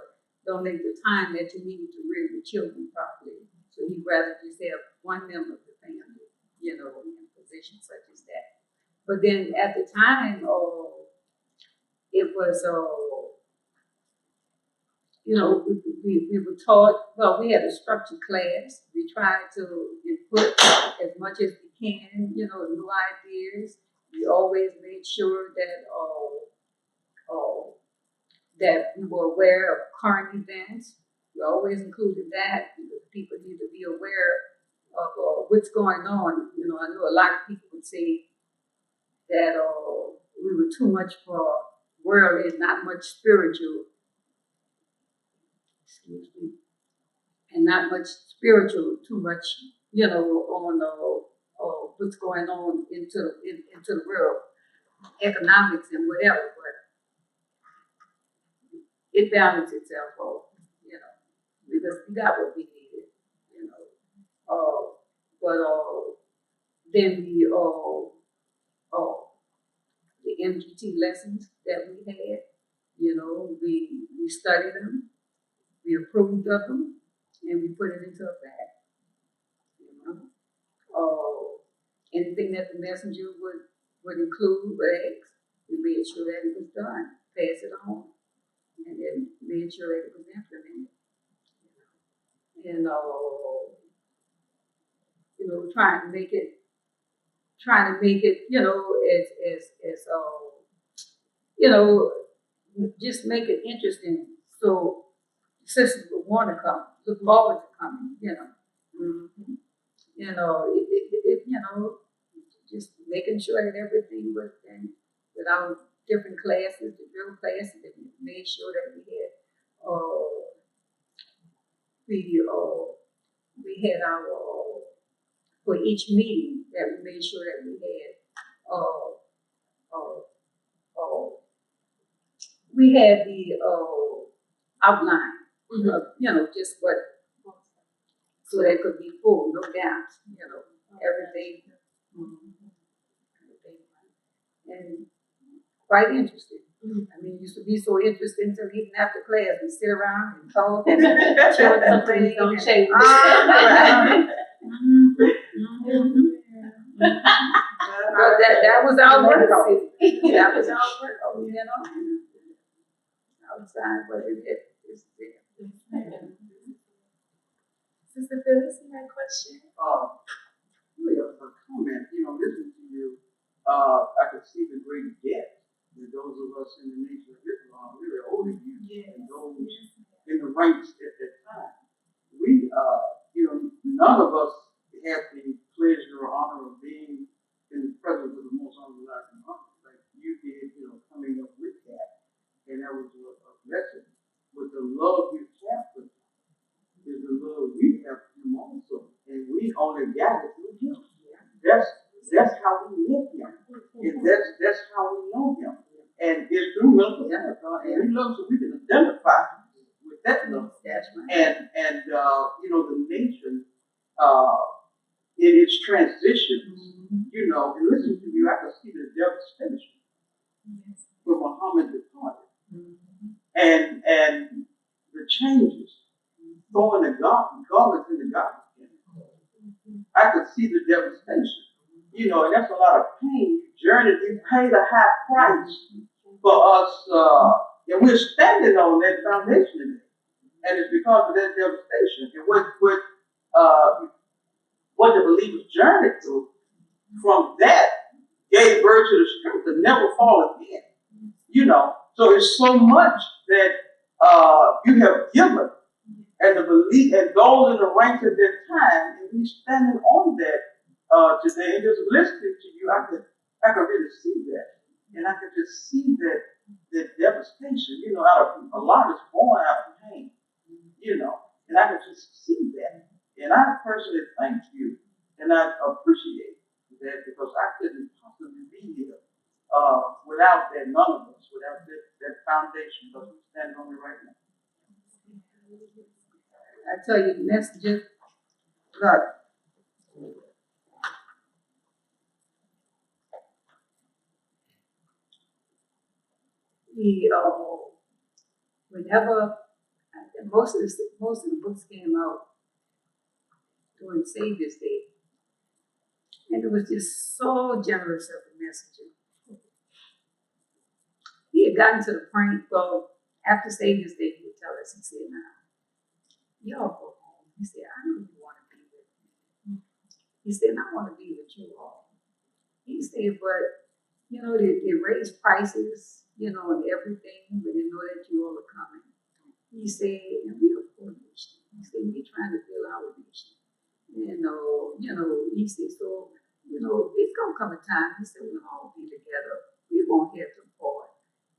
donate the time that you need to rear the children properly. So he'd rather just have one member of the family, in a position such as that. But then at the time, it was, we were taught, well, we had a structured class. We tried to input as much as we can, new ideas. We always made sure that we were aware of current events. We always included that because people need to be aware of what's going on. I know a lot of people would say that we were too much for worldly and not much spiritual. Excuse me. And not much spiritual, too much, on what's going on into the world, economics and whatever. But it balanced itself off, because we got what we needed, but then the MGT lessons that we had, we studied them, we approved of them, and we put it into effect. Anything that the messenger would include, we made sure that it was done, pass it on, and then made sure that it was implemented. And trying to make it, just make it interesting so sisters would want to come, look forward to coming. Mm-hmm. Just making sure that everything was in with our different classes, the drill classes, that we made sure that we had our for each meeting that we made sure that we had the outline, just what, so that could be full, no gaps, everything. And quite interesting. I mean, it used to be so interesting until even after class, we sit around and talk and children don't change. That was our work. That was our work, outside, but it's there. Sister Phyllis, you had a question? Really a comment. Listening to you, I could see the great depth that those of us in the Nation of Islam, really older youth, and those in the ranks at that time. We, none of us have the pleasure or honor of being in the presence of the most honorable Muhammad, like you did, coming up with that. And that was a lesson. With the love you have for him is the love we have for him also. And we only got it through him. That's how we live him. And that's how we know him. And it's through mental health. And we love so we can identify with that love. That's right. And the nation in its transitions, and listen to you, I can see the devastation when Muhammad departed. And the changes, throwing the garments in the garbage can. I could see the devastation. And that's a lot of pain. You journeyed, you paid a high price for us, and we're standing on that foundation today. And it's because of that devastation. And what the believers journeyed through, from that gave birth to the strength to never fall again. So it's so much that you have given and the belief and those in the ranks at that time, and we standing on that today and just listening to you, I could really see that. And I could just see that devastation, out of a lot is born out of pain, and I could just see that. And I personally thank you and I appreciate that because I couldn't possibly be here without that, none of us, without that foundation, because we stand on it right now. I tell you, the messages, look, we, whenever, most of the books came out during Savior's Day, and it was just so generous of the messenger. He had gotten to the point, well, after Savior's Day, he would tell us, he said, now, y'all go home. He said, I know you want to be with me. He said, I want to be with you all. He said, but, they raise prices, and everything, but they know that you all are coming. He said, and we're a poor nation. He said, we're trying to build our nation. He said, so, it's going to come a time, he said, we'll all be together. We're going to have to part.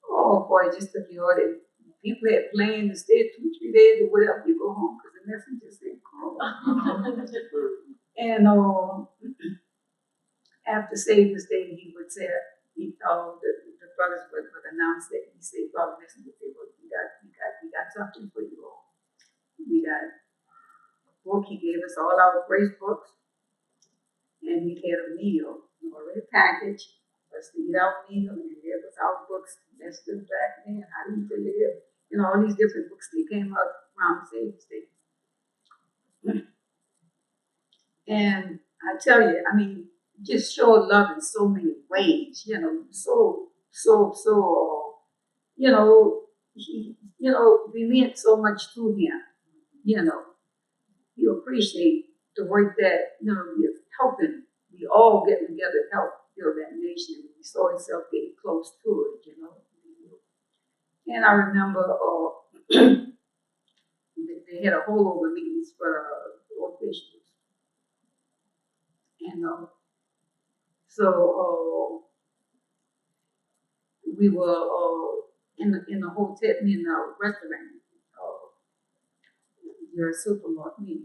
Oh, boy, just took the order. People had planned to stay 2-3 days or whatever, you go home because the messenger said, call. And after Savior's Day, he would say, the brothers would announce that he said, Brother Messenger, well, we got something for you all. We got a book, he gave us all our grace books, and we had a meal, already packaged, us to eat our meal, and there was our books, Mr. Black Man, How Do You Live, all these different books that came out around Savior's Day. And I tell you, just show love in so many ways, we meant so much to him, you appreciate the work that, you're helping, we all get together to help build that nation. We saw himself getting close to it, And I remember they had a holdover meetings for officials. And so we were in the hotel, in the restaurant, your supermarket,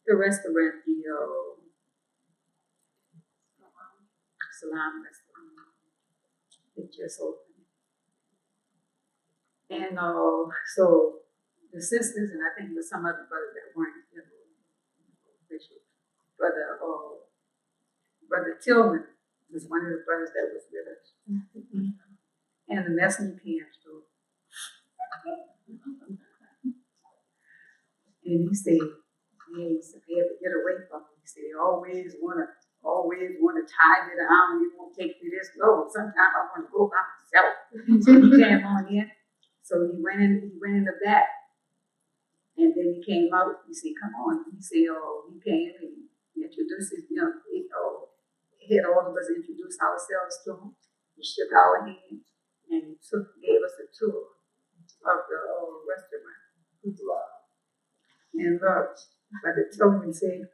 the restaurant, the salon restaurant, it just opened. And so the sisters, and I think there's some other brothers that weren't, official. Brother Tillman was one of the brothers that was with us. And the messenger came through. And he said, they had to get away from me. He said, they always want to tie me down. You won't take me this low. Sometimes I want to go by myself. So he came on in. So he went in the back. And then he came out. He said, come on. He said, he came and he introduced his, he had all of us introduce ourselves to him. He shook our hands and gave us a tour of the restaurant. And Brother Tillman said,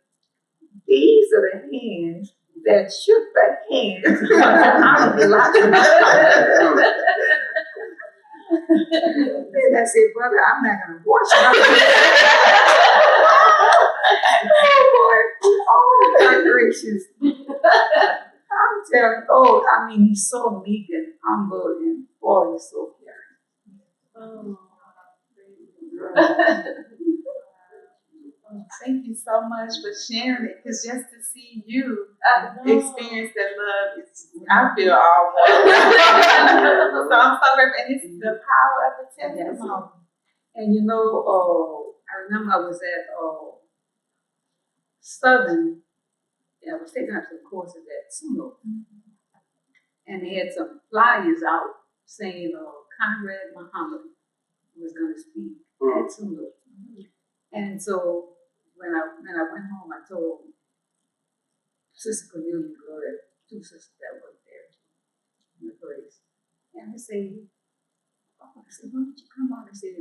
these are the hands that shook the hands. And I said, brother, I'm not going to wash my oh, my gracious. I'm telling you, he's so meek and humble and boy, he's so caring. Thank you so much for sharing it, because just to see you experience that love, I feel all so I'm so grateful, and it's the power of the testimony. And I remember I was at Southern, I was taking out some courses at Suno, and they had some flyers out saying Conrad Muhammad was going to speak at Suno. And so when I went home, I told Sister Cornelia Gloria, two sisters that worked there in the place, and I said, why don't you come on? I said,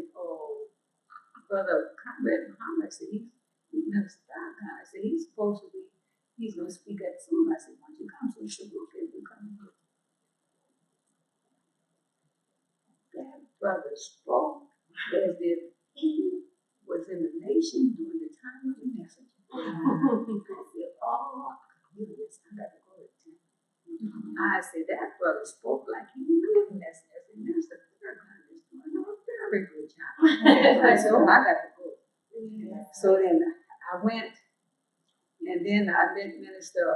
said, Minister Farrakhan. I said, he's supposed to be, he's going to speak at soon. I said, why don't you come? So he said, okay, we'll come. That brother spoke as if he was in the nation during the time of the message. I said, oh, you listen, I got to go to tent. I said, that brother spoke like he knew the message. I said, Minister Farrakhan is doing a very good job. I said, oh, I got to go. So then I went, and then I met Minister,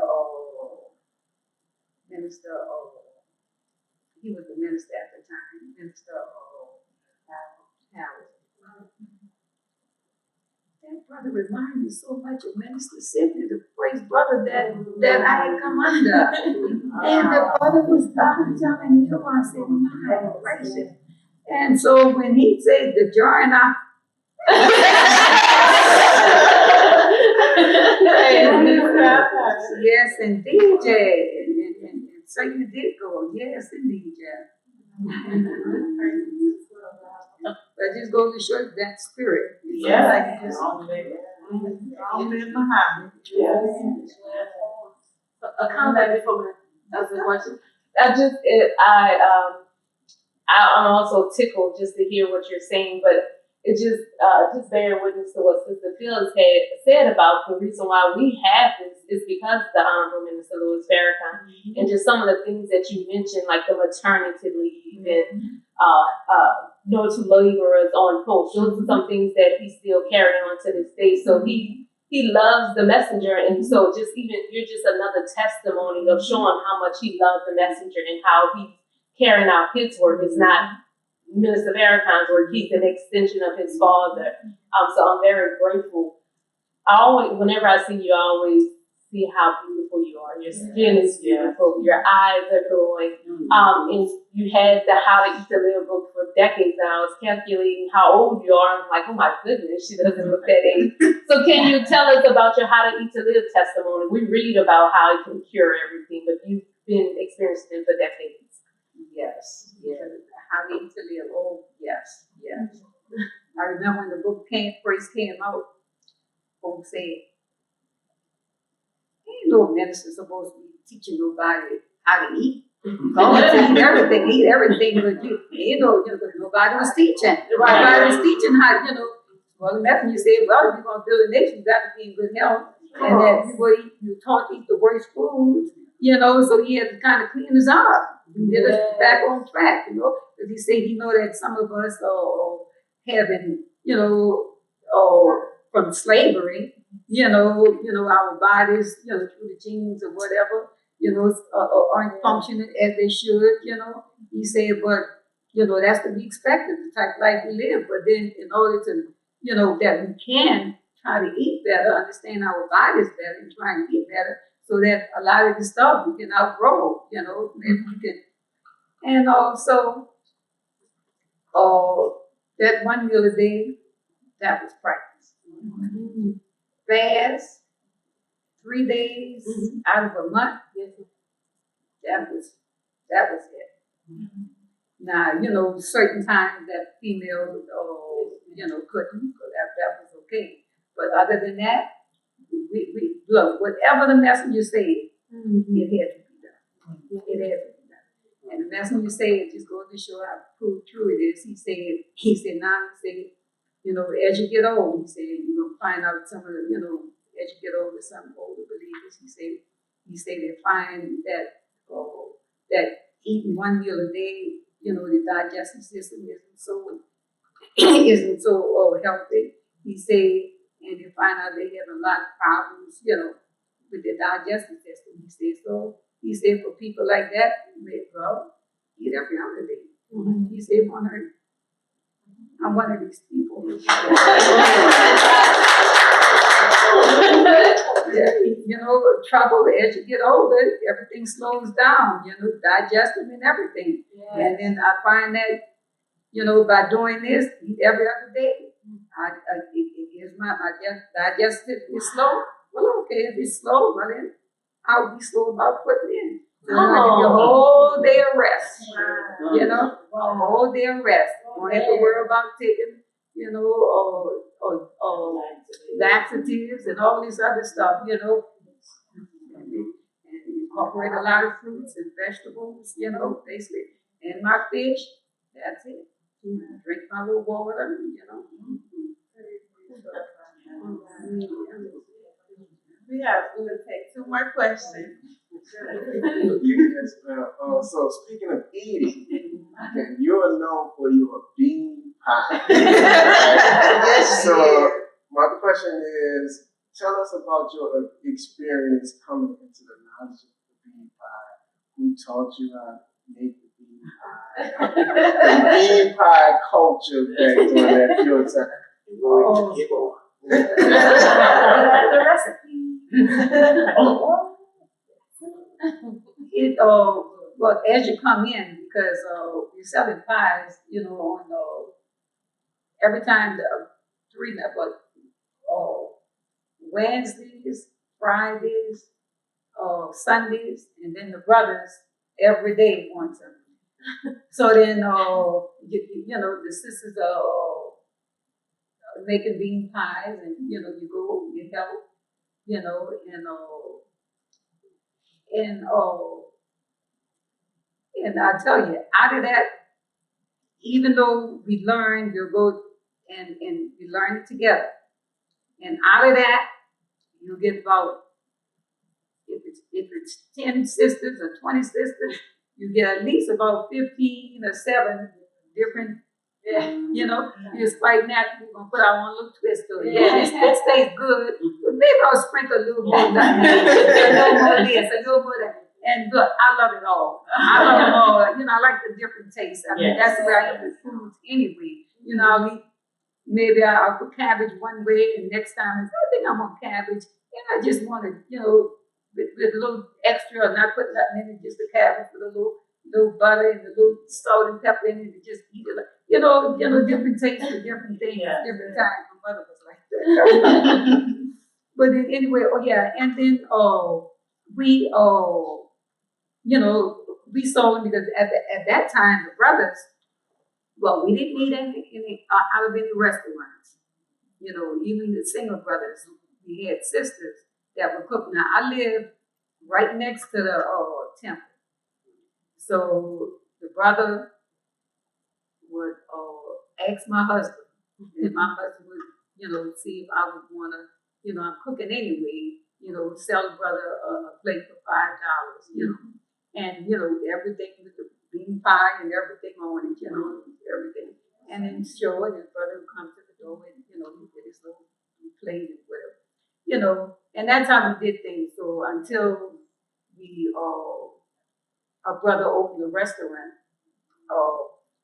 he was the minister at the time, Minister Howard. That brother reminded me so much of Minister Sidney, the first brother that I had come under. And the brother was telling you, I said, my gracious. And so when he said the jar and I, yes, indeed, Jay. And so you did go, yes, indeed, Jay. But just goes to show you that spirit. Yeah. Like just, All in behind. A comment before my other question. I'm also tickled just to hear what you're saying, but it just bearing witness to what Sister Phyllis had said about the reason why we have this is because the Honorable Minister Louis Farrakhan, and just some of the things that you mentioned, like the maternity leave and no to laborers on post. Those are some things that he's still carrying on to this day. So he loves the messenger, and so you're just another testimony of showing how much he loves the messenger and how he's carrying out his work. It's not Minister Farrakhan's work. He's an extension of his father. So I'm very grateful. Whenever I see you, I always see how beautiful you are. Your skin is beautiful. Your eyes are glowing. And you had the How to Eat to Live book for decades now. I was calculating how old you are. I'm like, oh my goodness, she doesn't look that age. So can you tell us about your How to Eat to Live testimony? We read about how it can cure everything, but you've been experiencing it for decades. yes, how we to live. Oh, yes. I remember when the book first came out, folks said, ain't no minister supposed to be teaching nobody how to eat. Go and eat everything, but because nobody was teaching. Nobody was teaching how, well, the messenger said, well, if you're going to build a nation, you got to be in good health. And that you taught to eat the worst foods, so he had to kind of clean us up. He did us back on track, because he said, that some of us have been, from slavery, our bodies, through the genes or whatever, aren't functioning as they should, He said, but, that's to be expected, the type of life we live. But then in order to, that we can try to eat better, understand our bodies better, and try and eat better, so that a lot of the stuff we can outgrow, maybe we can. And also, that one meal a day, that was practice. Fast, 3 days out of a month, that was it. Now, certain times that females, couldn't, so that was okay. But other than that, we look, whatever the messenger said, it had to be done. It had to be done. And the messenger said, just goes to show how true it is. He said, as you get old, he said, you're going to find out some of the, as you get older, some older believers, he said they find that eating one meal a day, the digestive system isn't so healthy. He said, and they find out they have a lot of problems, with their digestive system. He said, for people like that, eat every other day. He said, I'm one of these people. Trouble as you get older, everything slows down, digestion and everything. Yes. And then I find that, by doing this, eat every other day, my digestive is slow. Well, okay, if it's slow, well then I'll be slow about putting in. So I give you a whole day of rest. A whole day of rest. You don't have to worry about taking, laxatives and all this other stuff, you know. And incorporate a lot of fruits and vegetables, you know, basically. And my fish, that's it. Drink my little water, you know. We'll take 2 more questions. Yes, so speaking of eating, okay, you are known for your bean pie. Yes, So my question is, tell us about your experience coming into the knowledge of the bean pie. Who taught you how to make the bean pie? The bean pie culture back during that period of time. Oh. Give on. The recipe. It well, as you come in, because you're selling pies, you know, on every time the Wednesdays, Fridays, Sundays, and then the brothers every day want some. So then, you know, the sisters are making bean pies, and you know, you go, you help, you know, and I tell you, out of that, even though we learn, you go and we learn it together, and out of that, you get about if it's 10 sisters or 20 sisters, you get at least about 15 or 7 different. You know, it's quite natural. We're gonna put our own little twist to it. Yeah, it stays good. But maybe I'll sprinkle a little more, a little more this, a little more that. And look, I love it all. I love them all. You know, I like the different tastes. I mean, that's the way I eat the foods anyway. You know, I'll eat. Maybe I'll put cabbage one way, and next time I think I'm on cabbage, and I just want to, you know, with a little extra, and not put nothing in it, just the cabbage with a little butter and a little salt and pepper in it, and just eat it. Like, you know, different tastes for different things, different times. My mother was like that. But then anyway, and then we you know, we sold because at that time the brothers, well, we didn't eat any out of any restaurants. You know, even the single brothers, we had sisters that would cook. Now I lived right next to the temple, so the brother would ask my husband, and my husband would, you know, see if I would want to, you know, I'm cooking anyway, you know, sell the brother a plate for $5, you know, and you know everything with the bean pie and everything on it, you know, everything, and then show it, and the brother would come to the door and you know get his little plate and whatever, you know, and that's how we did things. So until we our brother opened a restaurant.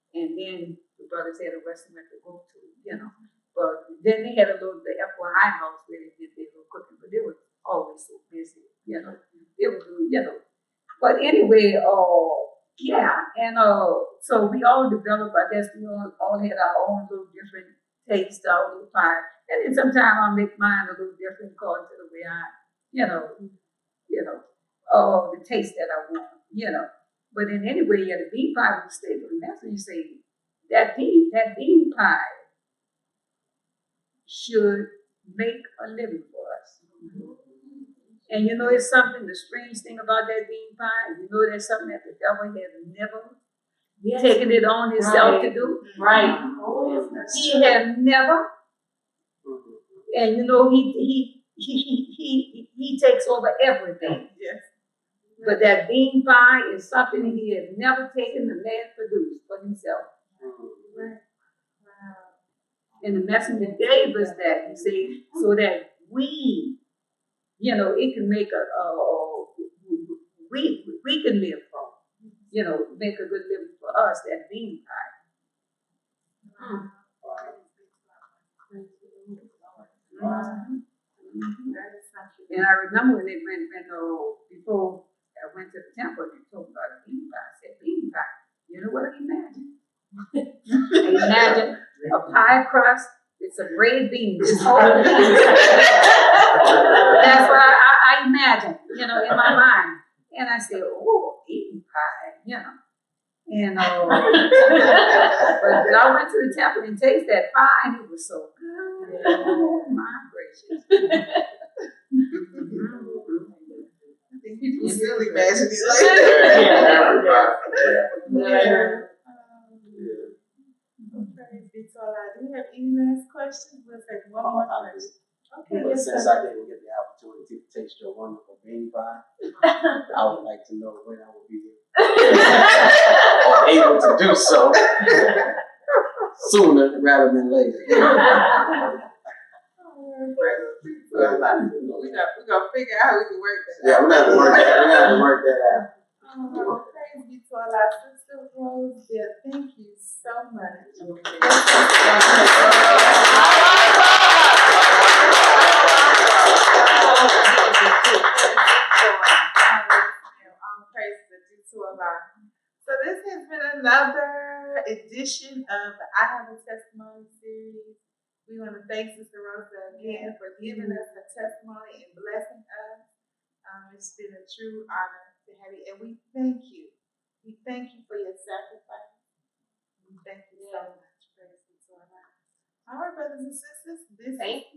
And then the brothers had a restaurant to go to, you know. But then they had the FYI house where they did their little cooking, but they were always so busy, you know. They would do, you know. But anyway, and so we all developed, I guess we all had our own little different taste, our little pie. And then sometimes I'll make mine a little different according to the way I, the taste that I want, you know. But then anyway, the bean pie was stable. And that's when you say that bean pie should make a living for us. And you know, it's something, the strange thing about that bean pie, you know, that's something that the devil has never taken it on himself to do. Right. He has never. And you know, he takes over everything. Yes. But that bean pie is something he has never taken the man produced for himself. Wow. And the messenger gave us that, you see, so that we, you know, it can make we can live from, you know, make a good living for us, that bean pie. And I remember when they went before I went to the temple and they told me about a bean pie. I said, bean pie. You know what I imagine? I imagine a pie crust with some red beans. That's what I imagine, you know, in my mind. And I said, oh, bean pie, you know. And but I went to the temple and tasted that pie, and it was so good. Oh my gracious. I think people still imagine it like Yeah, that. Yeah. Praise be to Allah. Do you have any last questions? We'll take one more question. Okay, But yes, since sir. I didn't get the opportunity to taste your wonderful bean pie, I would like to know when I will be able to do so sooner rather than later. We're gonna figure out how we can work that Yeah, out. we're gonna have to work that. We're gonna have to work that out. Praise be to Allah. Sister Rose, thank you so much. Praise be to Allah. So this has been another edition of the I Have a Testimony series. We want to thank Sister Rosa again for giving us her testimony and blessing us. It's been a true honor to have you, and we thank you. We thank you for your sacrifice. We thank you so much. Praise be to Allah. All right, brothers and sisters, this Thank